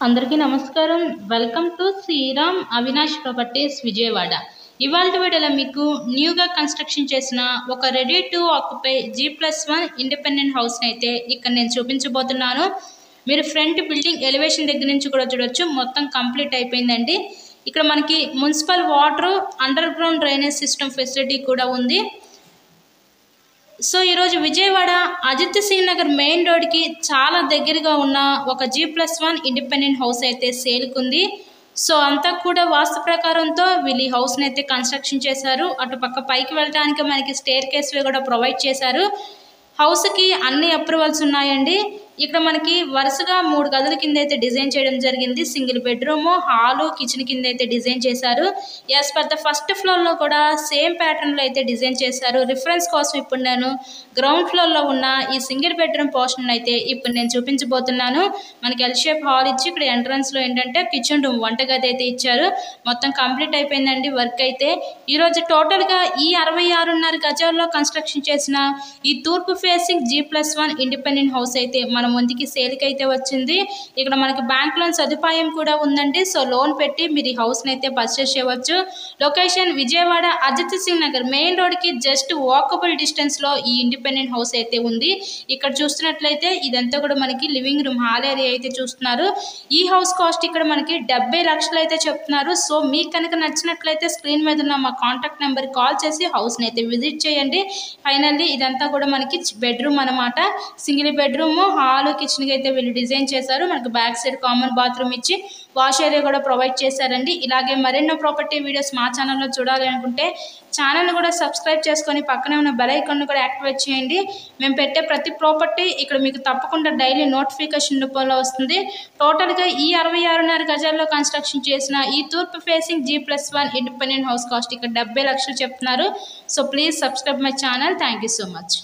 అందరికీ నమస్కారం. Welcome to Sriram Avinash properties Vijayawada. ఇవాల్టి వీడియోలో మీకు న్యూగా కన్స్ట్రక్షన్ చేసిన ఒక ready to occupy G+1 independent హౌస్ని అయితే ఇక్కడ నేను చూపించబోతున్నాను. మీరు ఫ్రంట్ బిల్డింగ్ ఎలివేషన్ దగ్గర నుంచి కూడా చూడొచ్చు. మొత్తం కంప్లీట్ అయిపోయిందండి. ఇక్కడ మనకి municipal water, under ground drainage system facility కూడా ఉంది. సో ఈరోజు విజయవాడ అజిత్ సింగ్ నగర్ మెయిన్ రోడ్కి చాలా దగ్గరగా ఉన్న ఒక G+1 ఇండిపెండెంట్ హౌస్ అయితే సేల్కుంది. సో అంతా కూడా వాస్తు ప్రకారంతో వీళ్ళు ఈ హౌస్ని అయితే కన్స్ట్రక్షన్ చేశారు. అటు పక్క పైకి వెళ్ళడానికి మనకి స్టేర్ కేస్వే కూడా ప్రొవైడ్ చేశారు. హౌస్కి అన్ని అప్రూవల్స్ ఉన్నాయండి. ఇక్కడ మనకి వరుసగా 3 గదుల కింద అయితే డిజైన్ చేయడం జరిగింది. సింగిల్ బెడ్రూమ్, హాలు, కిచెన్ కింద అయితే డిజైన్ చేశారు. యాజ్ పర్ ద ఫస్ట్ ఫ్లోర్లో కూడా సేమ్ ప్యాటర్న్లో అయితే డిజైన్ చేశారు. రిఫరెన్స్ కోసం ఇప్పుడు నేను గ్రౌండ్ ఫ్లోర్లో ఉన్న ఈ సింగిల్ బెడ్రూమ్ పోర్షన్ అయితే ఇప్పుడు నేను చూపించబోతున్నాను. మనకి ఎల్ షేప్ హాల్ ఇచ్చి ఇక్కడ ఎంట్రన్స్లో ఏంటంటే కిచెన్ రూమ్, వంటగది అయితే ఇచ్చారు. మొత్తం కంప్లీట్ అయిపోయిందండి వర్క్ అయితే. ఈరోజు టోటల్గా ఈ 66.5 గజాల్లో కన్స్ట్రక్షన్ చేసిన ఈ తూర్పు ఫేసింగ్ G+1 ఇండిపెండెంట్ హౌస్ అయితే మన ముందుకి సేల్కి అయితే వచ్చింది. ఇక్కడ మనకి బ్యాంక్ లోన్ సదుపాయం కూడా ఉందండి. సో లోన్ పెట్టి మీరు ఈ హౌస్ని అయితే పర్చేస్ చేయవచ్చు. లొకేషన్ విజయవాడ అజిత్ సింగ్ నగర్ మెయిన్ రోడ్కి జస్ట్ వాకబుల్ డిస్టెన్స్లో ఈ ఇండిపెండెంట్ హౌస్ అయితే ఉంది. ఇక్కడ చూస్తున్నట్లయితే ఇదంతా కూడా మనకి లివింగ్ రూమ్, హాల్ ఏరియా అయితే చూస్తున్నారు. ఈ హౌస్ కాస్ట్ ఇక్కడ మనకి 70 లక్షలు అయితే చెప్తున్నారు. సో మీకు కనుక నచ్చినట్లయితే స్క్రీన్ మీద ఉన్న మా కాంటాక్ట్ నెంబర్ కాల్ చేసి హౌస్ని అయితే విజిట్ చేయండి. ఫైనల్లీ ఇదంతా కూడా మనకి బెడ్రూమ్ అనమాట. సింగిల్ బెడ్రూమ్, హాల్, కిచెన్కి అయితే వీళ్ళు డిజైన్ చేశారు. మనకి బ్యాక్ సైడ్ కామన్ బాత్రూమ్ ఇచ్చి వాష్ ఏరియా కూడా ప్రొవైడ్ చేశారండి. ఇలాగే మరెన్నో ప్రాపర్టీ వీడియోస్ మా ఛానల్లో చూడాలి అనుకుంటే ఛానల్ని కూడా సబ్స్క్రైబ్ చేసుకొని పక్కనే ఉన్న బెల్ ఐకాన్ను కూడా యాక్టివేట్ చేయండి. మేము పెట్టే ప్రతి ప్రాపర్టీ ఇక్కడ మీకు తప్పకుండా డైలీ నోటిఫికేషన్ రూపంలో వస్తుంది. టోటల్గా ఈ 66.5 గజాల్లో కన్స్ట్రక్షన్ చేసిన ఈ తూర్పు facing G+1 independent house cost ఇక్కడ 70 లక్షలు చెప్తున్నారు. So please subscribe my channel. Thank you so much.